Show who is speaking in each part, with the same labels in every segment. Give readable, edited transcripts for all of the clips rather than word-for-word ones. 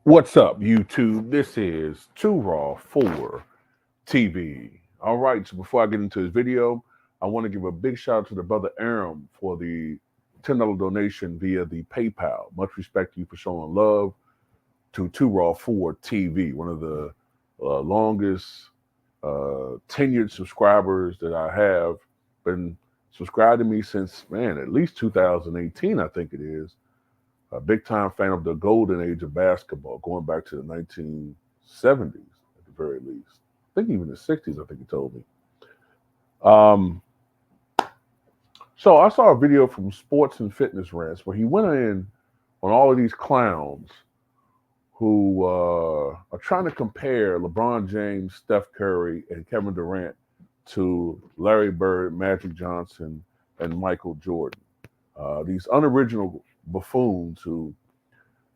Speaker 1: What's up, YouTube? This is Too Raw for TV. All right, so before I get into this video, I want to give a big shout out to the brother Aram for the $10 donation via the PayPal. Much respect to you for showing love to Too Raw for TV, one of the longest tenured subscribers that I have. Been subscribed to me since, man, at least 2018, I think it is. A big time fan of the golden age of basketball, going back to the 1970s at the very least. I think even the 60s, I think he told me. Um, so I saw a video from Sports and Fitness Rants where he went in on all of these clowns who are trying to compare LeBron James, Steph Curry, and Kevin Durant to Larry Bird, Magic Johnson, and Michael Jordan. These unoriginal buffoons who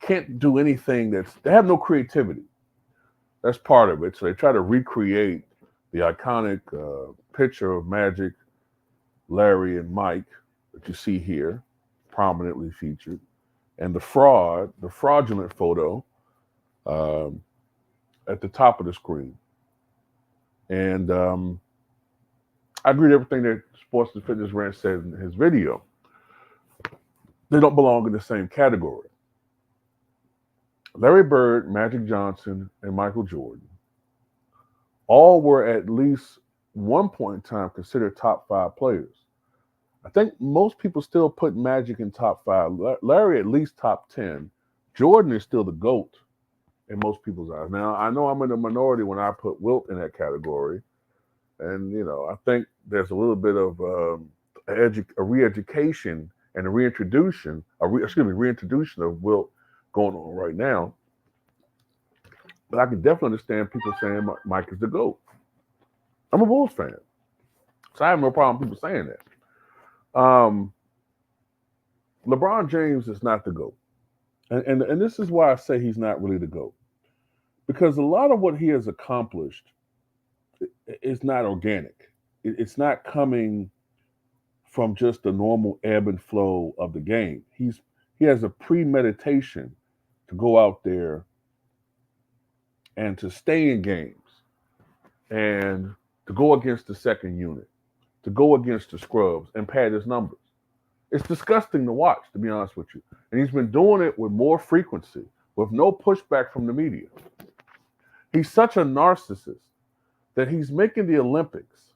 Speaker 1: can't do anything they have no creativity. That's part of it. So they try to recreate the iconic picture of Magic, Larry, and Mike that you see here, prominently featured, and the fraudulent photo at the top of the screen. And I agree with everything that Sports and Fitness Rant said in his video. They don't belong in the same category. Larry Bird, Magic Johnson, and Michael Jordan all were at least one point in time considered top five players. I think most people still put Magic in top five. Larry at least top 10. Jordan is still the GOAT in most people's eyes. Now, I know I'm in the minority when I put Wilt in that category. And, I think there's a little bit of a re-education and a reintroduction of Wilt going on right now. But I can definitely understand people saying Mike is the GOAT. I'm a Bulls fan, so I have no problem with people saying that. LeBron James is not the GOAT. And this is why I say he's not really the GOAT. Because a lot of what he has accomplished is not organic. It's not coming from just the normal ebb and flow of the game. He has a premeditation to go out there and to stay in games and to go against the second unit, to go against the scrubs and pad his numbers. It's disgusting to watch, to be honest with you. And he's been doing it with more frequency, with no pushback from the media. He's such a narcissist that he's making the Olympics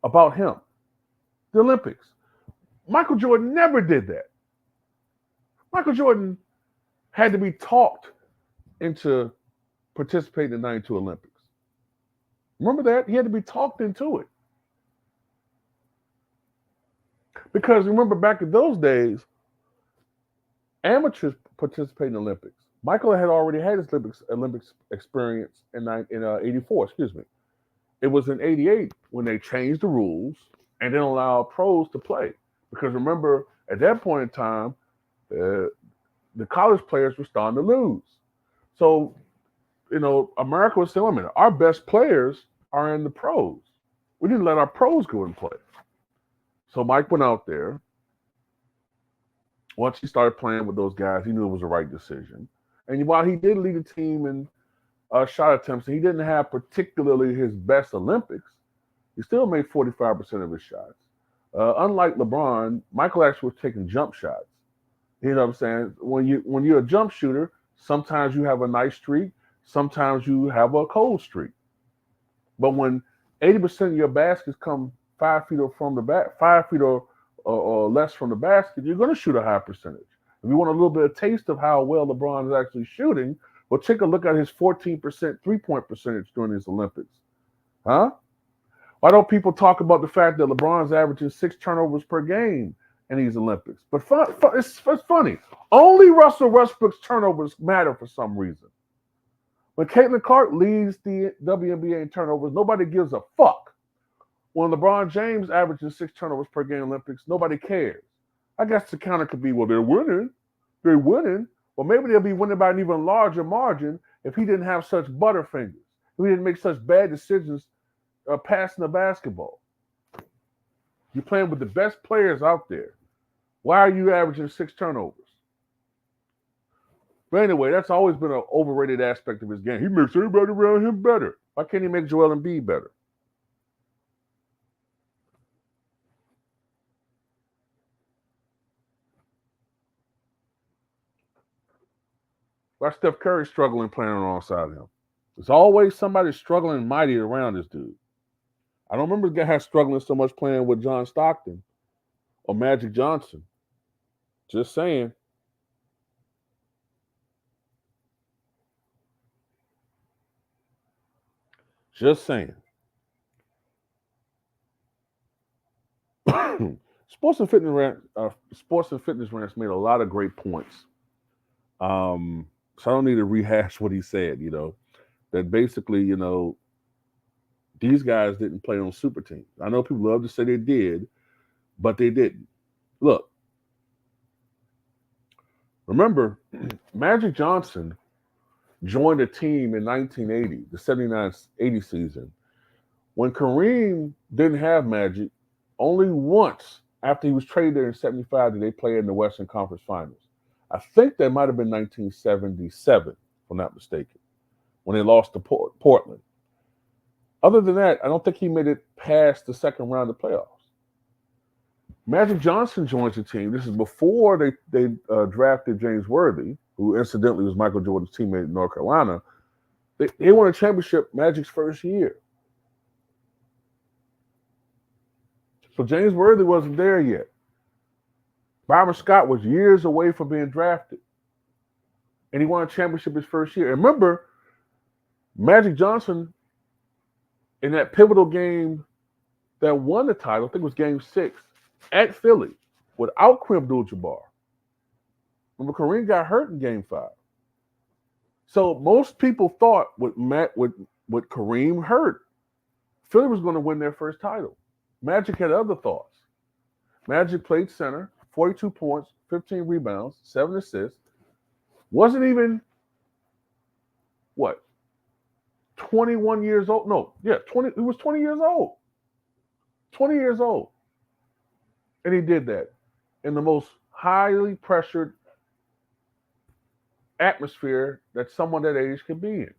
Speaker 1: about him. The Olympics. Michael Jordan never did that. Michael Jordan had to be talked into participating in the 92 Olympics. Remember that? He had to be talked into it. Because remember, back in those days, amateurs participated in the Olympics. Michael had already had his Olympics experience in 84, excuse me. It was in 88 when they changed the rules and then allowed pros to play. Because remember, at that point in time, the college players were starting to lose. So, America was saying, wait a minute, our best players are in the pros. We didn't let our pros go and play. So Mike went out there. Once he started playing with those guys, he knew it was the right decision. And while he did lead the team in shot attempts, and he didn't have particularly his best Olympics, he still made 45% of his shots. Unlike LeBron, Michael actually was taking jump shots. You know what I'm saying? When you're a jump shooter, sometimes you have a nice streak, sometimes you have a cold streak. But when 80% of your baskets come 5 feet from the back, 5 feet or less from the basket, you're going to shoot a high percentage. If you want a little bit of taste of how well LeBron is actually shooting, well, take a look at his 14% three-point percentage during his Olympics. Huh? Why don't people talk about the fact that LeBron's averaging 6 turnovers per game in these Olympics? But it's funny. Only Russell Westbrook's turnovers matter for some reason. When Caitlin Clark leads the WNBA in turnovers, nobody gives a fuck. When LeBron James averages 6 turnovers per game in Olympics, nobody cares. I guess the counter could be, well, they're winning. They're winning. Well, maybe they'll be winning by an even larger margin if he didn't have such butterfingers. If he didn't make such bad decisions passing the basketball. You're playing with the best players out there. Why are you averaging 6 turnovers? But anyway, that's always been an overrated aspect of his game. He makes everybody around him better. Why can't he make Joel Embiid better? Why Steph Curry struggling playing alongside him? There's always somebody struggling mighty around this dude. I don't remember the guy struggling so much playing with John Stockton or Magic Johnson. Just saying. Just saying. Sports and fitness rants made a lot of great points. So I don't need to rehash what he said. That basically, these guys didn't play on super teams. I know people love to say they did, but they didn't. Look, remember, Magic Johnson joined a team in 1980, the 79-80 season, when Kareem didn't have Magic. Only once after he was traded there in 75 did they play in the Western Conference Finals. I think that might have been 1977, if I'm not mistaken, when they lost to Portland. Other than that, I don't think he made it past the second round of playoffs. Magic Johnson joins the team. This is before they drafted James Worthy, who incidentally was Michael Jordan's teammate in North Carolina. They won a championship Magic's first year. So James Worthy wasn't there yet. Byron Scott was years away from being drafted. And he won a championship his first year. And remember, Magic Johnson, in that pivotal game that won the title, I think it was game 6, at Philly, without Kareem Abdul-Jabbar. Remember, Kareem got hurt in game 5. So most people thought with Kareem hurt, Philly was going to win their first title. Magic had other thoughts. Magic played center, 42 points, 15 rebounds, 7 assists. Wasn't even, 21 years old? No, 20. He was 20 years old. 20 years old. And he did that in the most highly pressured atmosphere that someone that age could be in.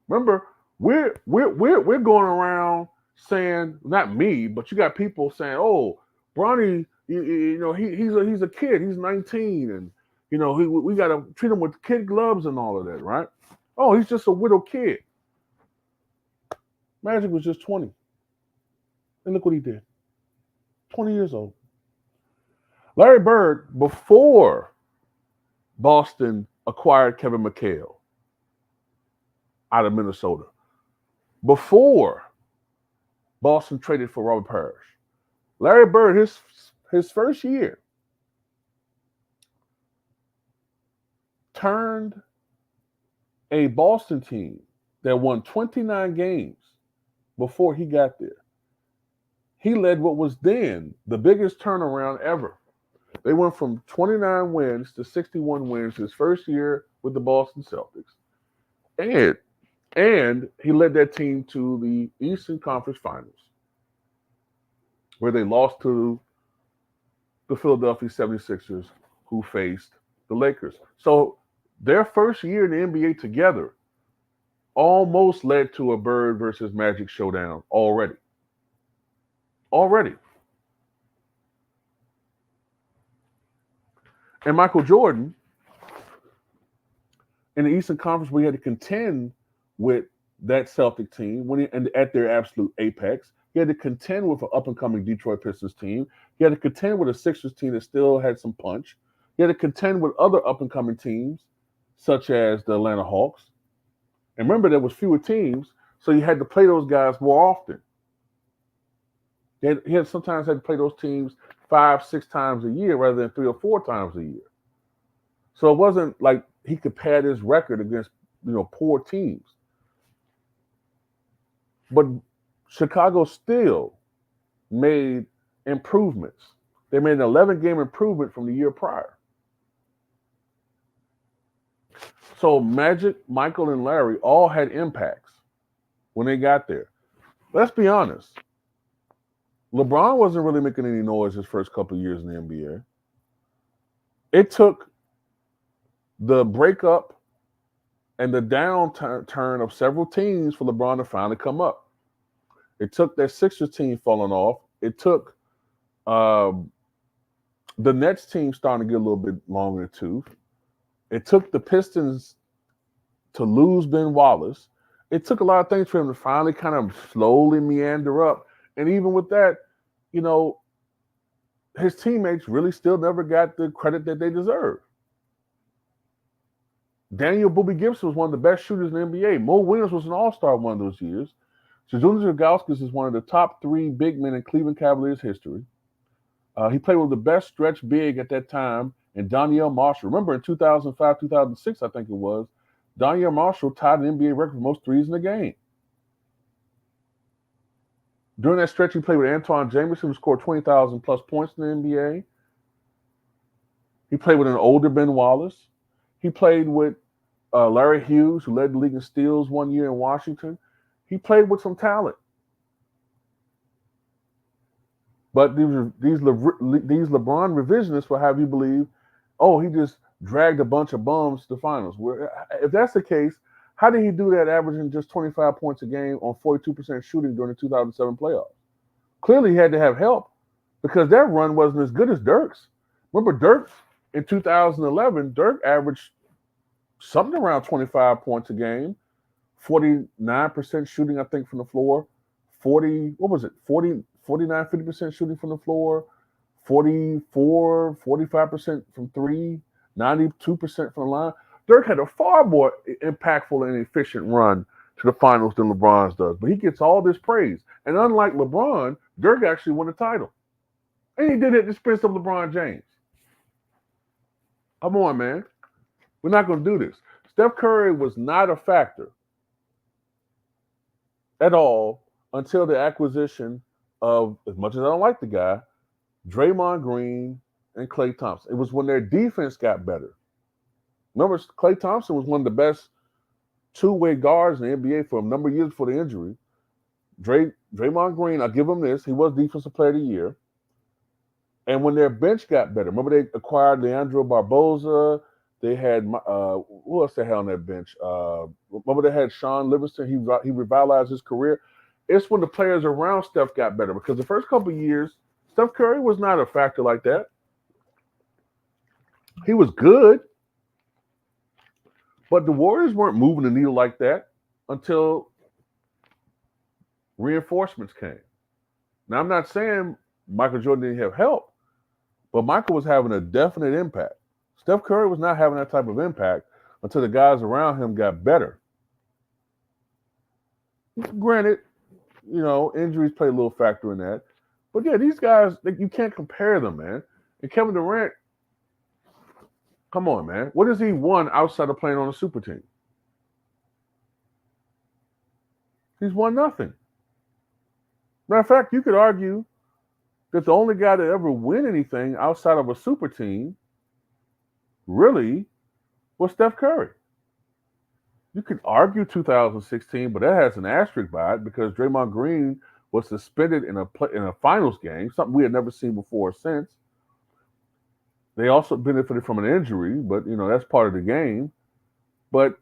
Speaker 1: Remember, we're going around saying, not me, but you got people saying, "Oh, Bronny, he's a kid. He's 19, and we got to treat him with kid gloves and all of that, right? Oh, he's just a little kid." Magic was just 20, and look what he did. 20 years old. Larry Bird, before Boston acquired Kevin McHale out of Minnesota, before Boston traded for Robert Parrish, Larry Bird, his first year, turned a Boston team that won 29 games before he got there. He led what was then the biggest turnaround ever. They went from 29 wins to 61 wins his first year with the Boston Celtics. And he led that team to the Eastern Conference Finals, where they lost to the Philadelphia 76ers, who faced the Lakers. So their first year in the NBA together almost led to a Bird versus Magic showdown already. And Michael Jordan, in the Eastern Conference, we had to contend with that Celtic team and at their absolute apex. He had to contend with an up-and-coming Detroit Pistons team. He had to contend with a Sixers team that still had some punch. He had to contend with other up-and-coming teams, such as the Atlanta Hawks. And remember, there was fewer teams, so you had to play those guys more often. He had sometimes had to play those teams 5-6 times a year rather than 3 or 4 times a year. So it wasn't like he could pad his record against poor teams. But Chicago still made improvements. They made an 11-game improvement from the year prior. So Magic, Michael, and Larry all had impacts when they got there. Let's be honest. LeBron wasn't really making any noise his first couple of years in the NBA. It took the breakup and the downturn of several teams for LeBron to finally come up. It took that Sixers team falling off. It took um, the Nets team starting to get a little bit longer in the tooth. It took the Pistons to lose Ben Wallace. It took a lot of things for him to finally kind of slowly meander up. And even with that, you know, his teammates really still never got the credit that they deserve. Daniel Boobie Gibson was one of the best shooters in the NBA. Mo Williams was an all-star one of those years. Zydrunas Ilgauskas is one of the top 3 big men in Cleveland Cavaliers history. He played with the best stretch big at that time, and Donyell Marshall. Remember in 2005, 2006, I think it was, Donyell Marshall tied an NBA record for most threes in the game. During that stretch, he played with Antoine Jameson, who scored 20,000 plus points in the NBA. He played with an older Ben Wallace. He played with Larry Hughes, who led the league in steals one year in Washington. He played with some talent. But these LeBron revisionists will have you believe, oh, he just dragged a bunch of bums to the finals. If that's the case, how did he do that averaging just 25 points a game on 42% shooting during the 2007 playoffs? Clearly, he had to have help because that run wasn't as good as Dirk's. Remember, Dirk in 2011, Dirk averaged something around 25 points a game, 49% shooting, I think, from the floor, 49, 50% shooting from the floor, 44, 45% from three, 92% from the line. Dirk had a far more impactful and efficient run to the finals than LeBron's does, but he gets all this praise. And unlike LeBron, Dirk actually won the title. And he did it at the expense of LeBron James. Come on, man. We're not going to do this. Steph Curry was not a factor at all until the acquisition of, as much as I don't like the guy, Draymond Green and Klay Thompson. It was when their defense got better. Remember, Klay Thompson was one of the best two-way guards in the NBA for a number of years before the injury. Draymond Green, I'll give him this, he was Defensive Player of the Year. And when their bench got better, remember they acquired Leandro Barboza. They had, who else they had on that bench? Remember they had Sean Livingston. He revitalized his career. It's when the players around Steph got better because the first couple of years, Steph Curry was not a factor like that. He was good, but the Warriors weren't moving the needle like that until reinforcements came. Now, I'm not saying Michael Jordan didn't have help, but Michael was having a definite impact. Steph Curry was not having that type of impact until the guys around him got better. Granted, you know, injuries play a little factor in that. But yeah, these guys, you can't compare them, man. And Kevin Durant, come on, man. What has he won outside of playing on a super team? He's won nothing. Matter of fact, you could argue that the only guy to ever win anything outside of a super team really was Steph Curry. You could argue 2016, but that has an asterisk by it because Draymond Green was suspended in a finals game, something we had never seen before or since. They also benefited from an injury, but you know that's part of the game. But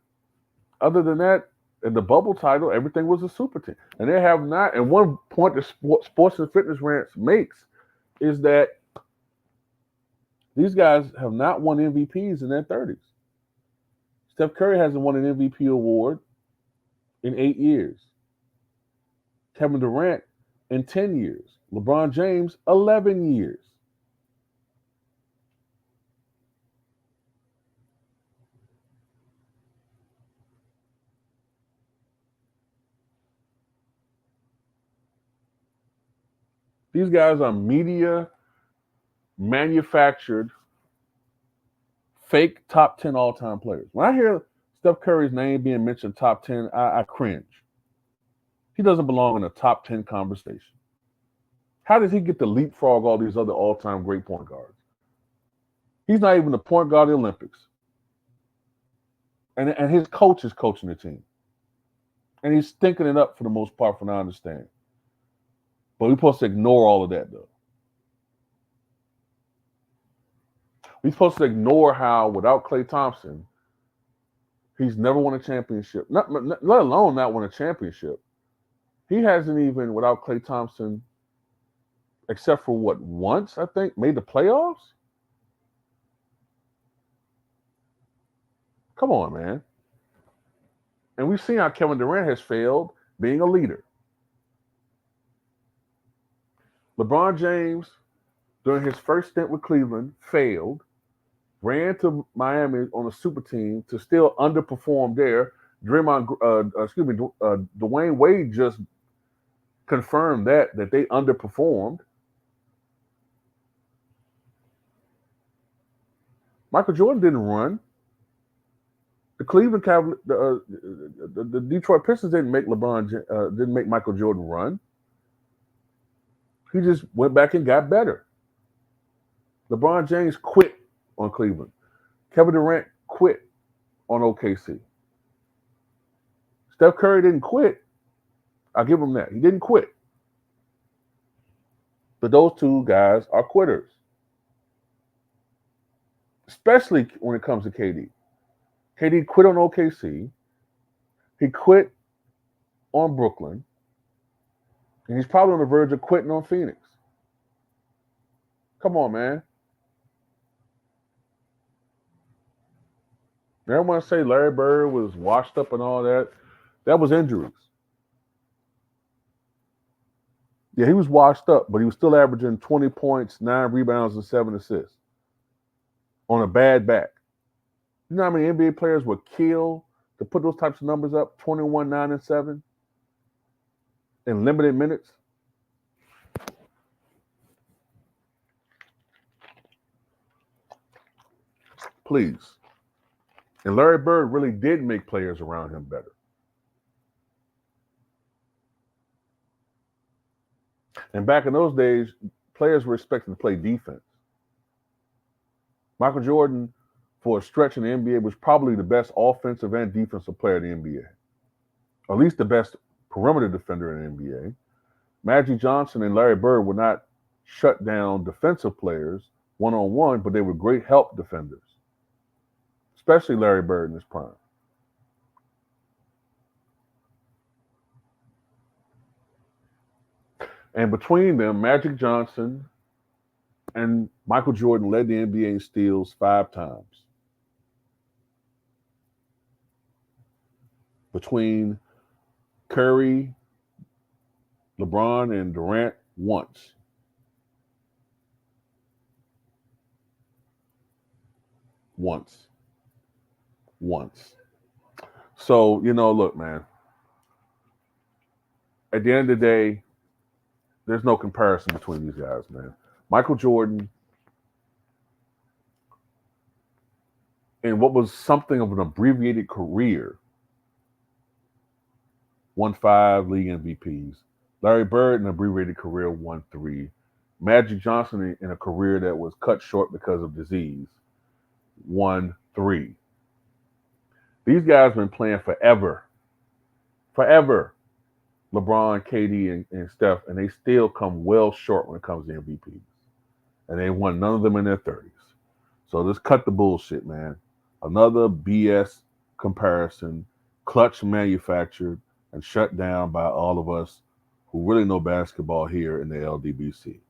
Speaker 1: other than that, in the bubble title, everything was a super team, and they have not. And one point that Sports and Fitness Rants makes is that these guys have not won MVPs in their 30s. Steph Curry hasn't won an MVP award in 8 years. Kevin Durant in 10 years. LeBron James, 11 years. These guys are media manufactured fake top 10 all-time players. When I hear Steph Curry's name being mentioned top 10, I cringe. He doesn't belong in a top 10 conversation. How does he get to leapfrog all these other all-time great point guards? He's not even the point guard of the Olympics. And his coach is coaching the team. And he's stinking it up for the most part, from what I understand. But we're supposed to ignore all of that, though. We're supposed to ignore how without Klay Thompson, he's never won a championship. Let alone not won a championship. He hasn't even, without Klay Thompson, except for what, once, I think, made the playoffs? Come on, man. And we've seen how Kevin Durant has failed being a leader. LeBron James, during his first stint with Cleveland, failed, ran to Miami on a super team to still underperform there. Dwayne Wade just confirmed that they underperformed. Michael Jordan didn't run. The Cleveland Cavaliers, the Detroit Pistons didn't make didn't make Michael Jordan run. He just went back and got better. LeBron James quit on Cleveland. Kevin Durant quit on OKC. Steph Curry didn't quit. I'll give him that. He didn't quit. But those two guys are quitters. Especially when it comes to KD. KD quit on OKC. He quit on Brooklyn. And he's probably on the verge of quitting on Phoenix. Come on, man. Everyone say Larry Bird was washed up and all that. That was injuries. Yeah, he was washed up, but he was still averaging 20 points, 9 rebounds, and 7 assists on a bad back. You know how many NBA players would kill to put those types of numbers up, 21, 9, and 7, in limited minutes? Please. And Larry Bird really did make players around him better. And back in those days, players were expected to play defense. Michael Jordan, for a stretch in the NBA, was probably the best offensive and defensive player in the NBA. Or at least the best perimeter defender in the NBA. Magic Johnson and Larry Bird were not shut down defensive players one-on-one, but they were great help defenders. Especially Larry Bird in his prime. And between them, Magic Johnson and Michael Jordan led the NBA in steals 5 times. Between Curry, LeBron, and Durant, once. Once. So, look, man. At the end of the day, there's no comparison between these guys, man. Michael Jordan, in what was something of an abbreviated career, won 5 league MVPs. Larry Bird, in an abbreviated career, won 3. Magic Johnson, in a career that was cut short because of disease, won 3. These guys have been playing forever. Forever. LeBron, KD, and Steph, and they still come well short when it comes to MVPs. And they won none of them in their 30s. So let's cut the bullshit, man. Another BS comparison, clutch manufactured and shut down by all of us who really know basketball here in the LDBC.